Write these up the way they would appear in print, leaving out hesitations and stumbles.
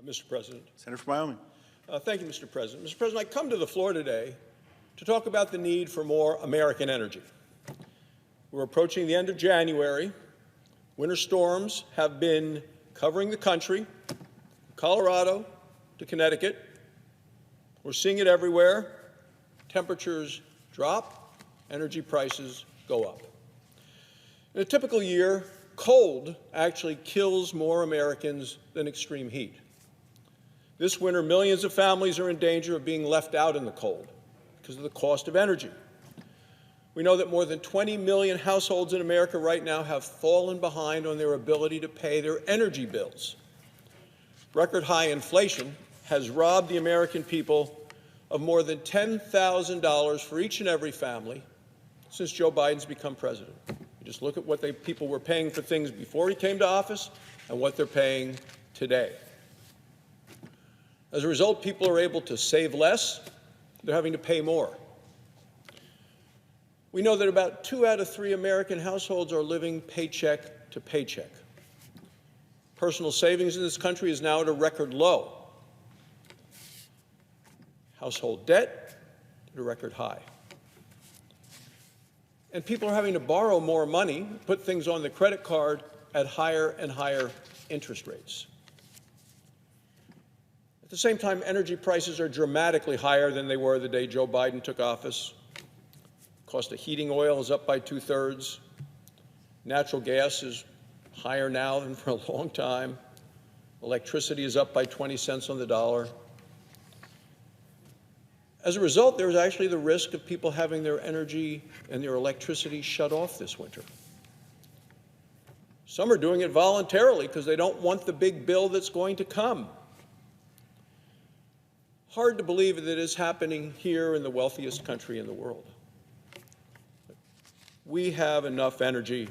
Mr. President. Senator from Wyoming. Thank you, Mr. President. Mr. President, I come to the floor today to talk about the need for more American energy. We're approaching the end of January. Winter storms have been covering the country, from Colorado to Connecticut. We're seeing it everywhere. Temperatures drop, energy prices go up. In a typical year, cold actually kills more Americans than extreme heat. This winter, millions of families are in danger of being left out in the cold because of the cost of energy. We know that more than 20 million households in America right now have fallen behind on their ability to pay their energy bills. Record high inflation has robbed the American people of more than $10,000 for each and every family since Joe Biden's become president. You just look at what people were paying for things before he came to office and what they're paying today. As a result, people are able to save less. They're having to pay more. We know that about 2 out of 3 American households are living paycheck to paycheck. Personal savings in this country is now at a record low. Household debt at a record high. And people are having to borrow more money, put things on the credit card at higher and higher interest rates. At the same time, energy prices are dramatically higher than they were the day Joe Biden took office. Cost of heating oil is up by 2/3. Natural gas is higher now than for a long time. Electricity is up by 20 cents on the dollar. As a result, there's actually the risk of people having their energy and their electricity shut off this winter. Some are doing it voluntarily because they don't want the big bill that's going to come. Hard to believe that it is happening here in the wealthiest country in the world. We have enough energy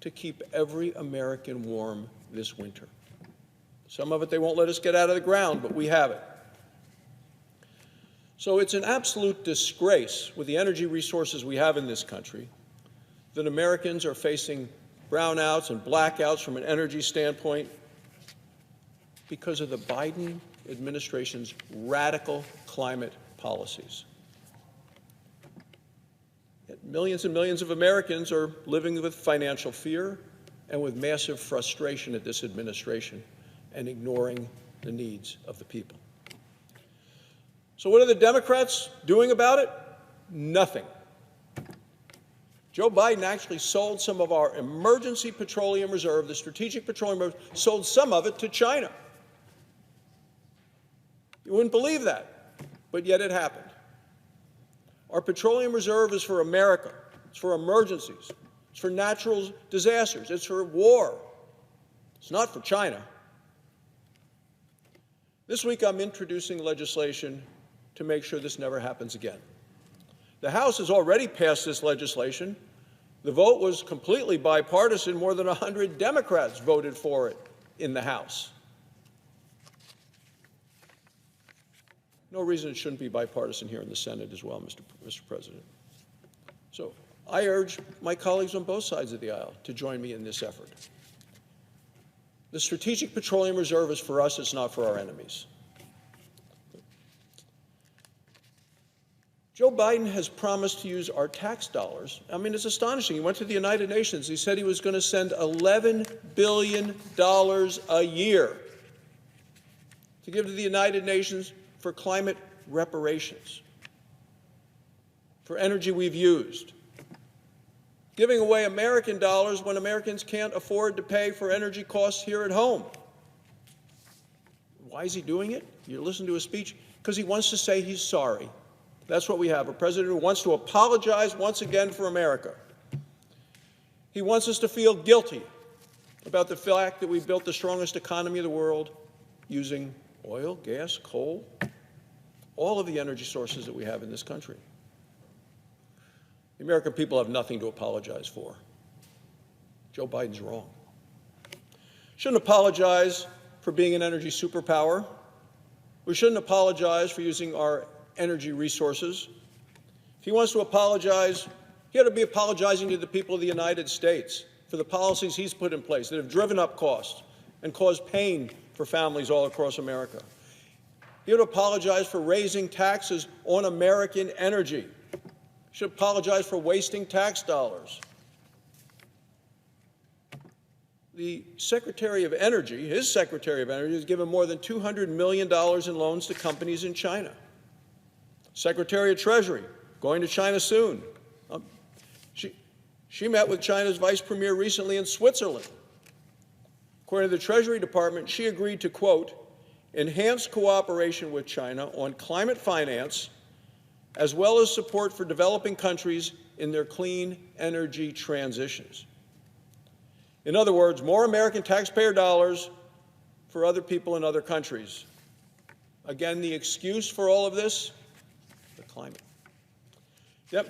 to keep every American warm this winter. Some of it they won't let us get out of the ground, but we have it. So it's an absolute disgrace with the energy resources we have in this country that Americans are facing brownouts and blackouts from an energy standpoint because of the Biden administration's radical climate policies. Yet millions and millions of Americans are living with financial fear and with massive frustration at this administration and ignoring the needs of the people. So what are the Democrats doing about it? Nothing. Joe Biden actually sold some of our emergency petroleum reserve, the strategic petroleum reserve, sold some of it to China. You wouldn't believe that, but yet it happened. Our petroleum reserve is for America. It's for emergencies. It's for natural disasters. It's for war. It's not for China. This week I'm introducing legislation to make sure this never happens again. The House has already passed this legislation. The vote was completely bipartisan. More than 100 Democrats voted for it in the House. No reason it shouldn't be bipartisan here in the Senate as well, Mr. President. So I urge my colleagues on both sides of the aisle to join me in this effort. The Strategic Petroleum Reserve is for us, it's not for our enemies. Joe Biden has promised to use our tax dollars. I mean, it's astonishing. He went to the United Nations. He said he was going to send $11 billion a year to give to the United Nations for climate reparations, for energy we've used, giving away American dollars when Americans can't afford to pay for energy costs here at home. Why is he doing it? You listen to his speech, because he wants to say he's sorry. That's what we have, a president who wants to apologize once again for America. He wants us to feel guilty about the fact that we built the strongest economy in the world using oil, gas, coal, all of the energy sources that we have in this country. The American people have nothing to apologize for. Joe Biden's wrong. Shouldn't apologize for being an energy superpower. We shouldn't apologize for using our energy resources. If he wants to apologize, he ought to be apologizing to the people of the United States for the policies he's put in place that have driven up costs and caused pain for families all across America. He would apologize for raising taxes on American energy. He should apologize for wasting tax dollars. The Secretary of Energy, his Secretary of Energy, has given more than $200 million in loans to companies in China. Secretary of Treasury, going to China soon. She met with China's Vice Premier recently in Switzerland. According to the Treasury Department, she agreed to, quote, enhance cooperation with China on climate finance, as well as support for developing countries in their clean energy transitions. In other words, more American taxpayer dollars for other people in other countries. Again, the excuse for all of this? The climate.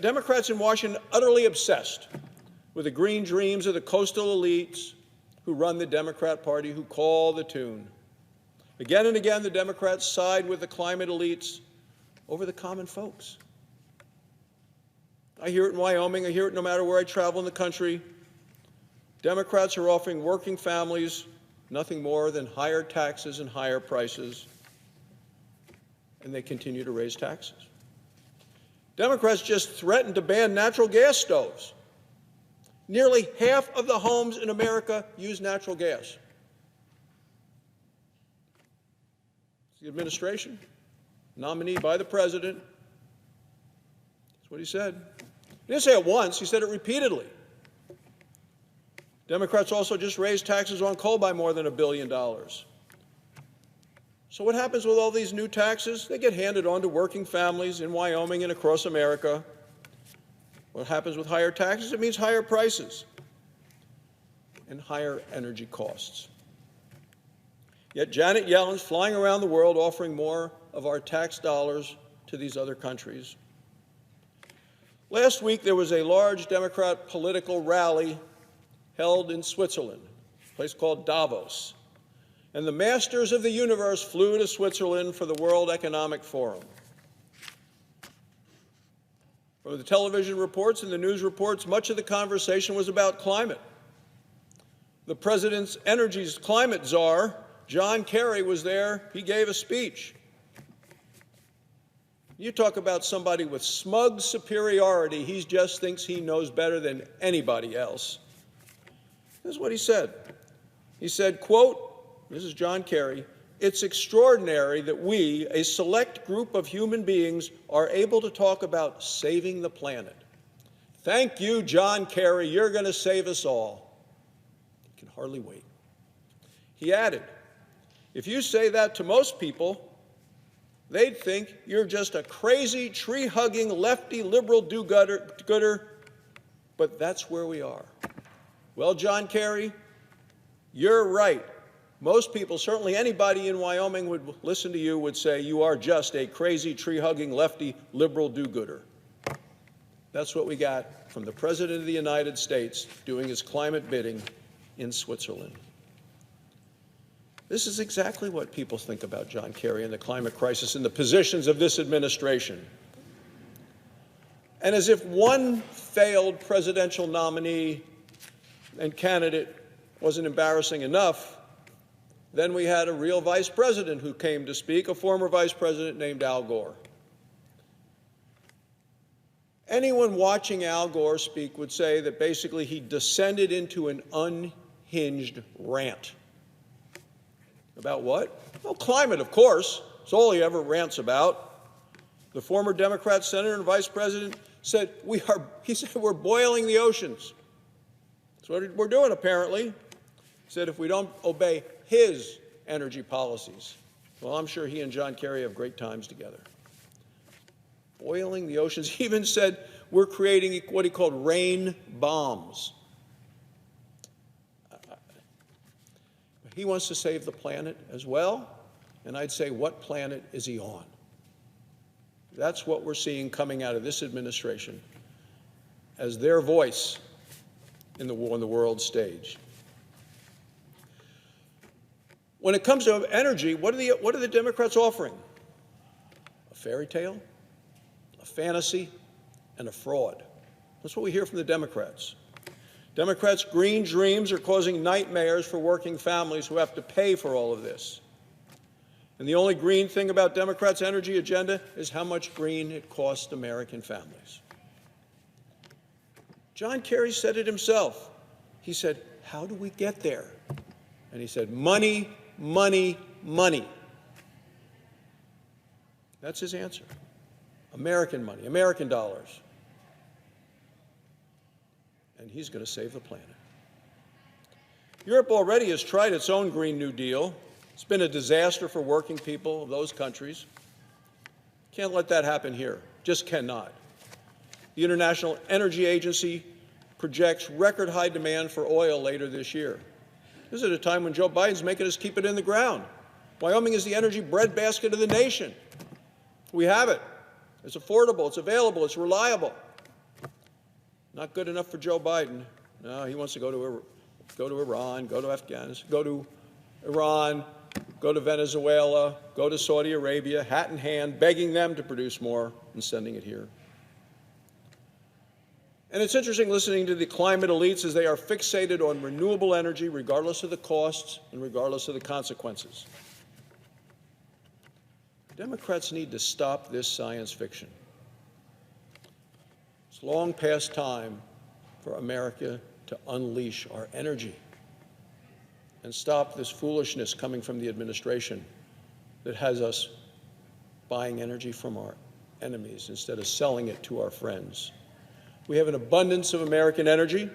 Democrats in Washington utterly obsessed with the green dreams of the coastal elites who run the Democrat Party, who call the tune. Again and again, the Democrats side with the climate elites over the common folks. I hear it in Wyoming. I hear it no matter where I travel in the country. Democrats are offering working families nothing more than higher taxes and higher prices, and they continue to raise taxes. Democrats just threatened to ban natural gas stoves. Nearly half of the homes in America use natural gas. The administration, nominee by the president, that's what he said. He didn't say it once, he said it repeatedly. Democrats also just raised taxes on coal by more than $1 billion. So what happens with all these new taxes? They get handed on to working families in Wyoming and across America. What happens with higher taxes? It means higher prices and higher energy costs. Yet Janet Yellen's flying around the world offering more of our tax dollars to these other countries. Last week there was a large Democrat political rally held in Switzerland, a place called Davos. And the masters of the universe flew to Switzerland for the World Economic Forum. From the television reports and the news reports, much of the conversation was about climate. The president's energy's climate czar, John Kerry, was there. He gave a speech. You talk about somebody with smug superiority. He just thinks he knows better than anybody else. This is what he said. He said, quote, this is John Kerry, "It's extraordinary that we, a select group of human beings, are able to talk about saving the planet. Thank you, John Kerry. You're going to save us all." I can hardly wait. He added, "If you say that to most people, they'd think you're just a crazy, tree-hugging, lefty, liberal do-gooder, but that's where we are." Well, John Kerry, you're right. Most people, certainly anybody in Wyoming would listen to you, would say you are just a crazy, tree-hugging, lefty, liberal do-gooder. That's what we got from the President of the United States doing his climate bidding in Switzerland. This is exactly what people think about John Kerry and the climate crisis and the positions of this administration. And as if one failed presidential nominee and candidate wasn't embarrassing enough, then we had a real vice president who came to speak, a former vice president named Al Gore. Anyone watching Al Gore speak would say that basically he descended into an unhinged rant. About what? Well, climate, of course. It's all he ever rants about. The former Democrat senator and vice president said, he said, we're boiling the oceans. That's what we're doing, apparently. He said, if we don't obey his energy policies. Well, I'm sure he and John Kerry have great times together. Boiling the oceans. He even said we're creating what he called rain bombs. He wants to save the planet as well, and I'd say, what planet is he on? That's what we're seeing coming out of this administration as their voice on the world stage. When it comes to energy, what are the Democrats offering? A fairy tale, a fantasy, and a fraud. That's what we hear from the Democrats. Democrats' green dreams are causing nightmares for working families who have to pay for all of this. And the only green thing about Democrats' energy agenda is how much green it costs American families. John Kerry said it himself. He said, "How do we get there?" And he said, "Money, money, money." That's his answer. American money, American dollars. And he's going to save the planet. Europe already has tried its own Green New Deal. It's been a disaster for working people of those countries. Can't let that happen here. Just cannot. The International Energy Agency projects record high demand for oil later this year. This is at a time when Joe Biden's making us keep it in the ground. Wyoming is the energy breadbasket of the nation. We have it. It's affordable, it's available, it's reliable. Not good enough for Joe Biden. No, he wants to go to Iran, go to Afghanistan, go to Iran, go to Venezuela, go to Saudi Arabia, hat in hand, begging them to produce more and sending it here. And it's interesting listening to the climate elites as they are fixated on renewable energy regardless of the costs and regardless of the consequences. Democrats need to stop this science fiction. It's long past time for America to unleash our energy and stop this foolishness coming from the administration that has us buying energy from our enemies instead of selling it to our friends. We have an abundance of American energy.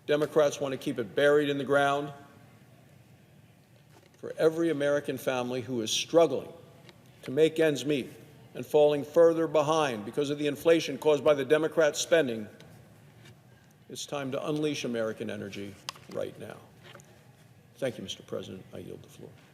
Democrats want to keep it buried in the ground. For every American family who is struggling to make ends meet and falling further behind because of the inflation caused by the Democrats' spending, it's time to unleash American energy right now. Thank you, Mr. President. I yield the floor.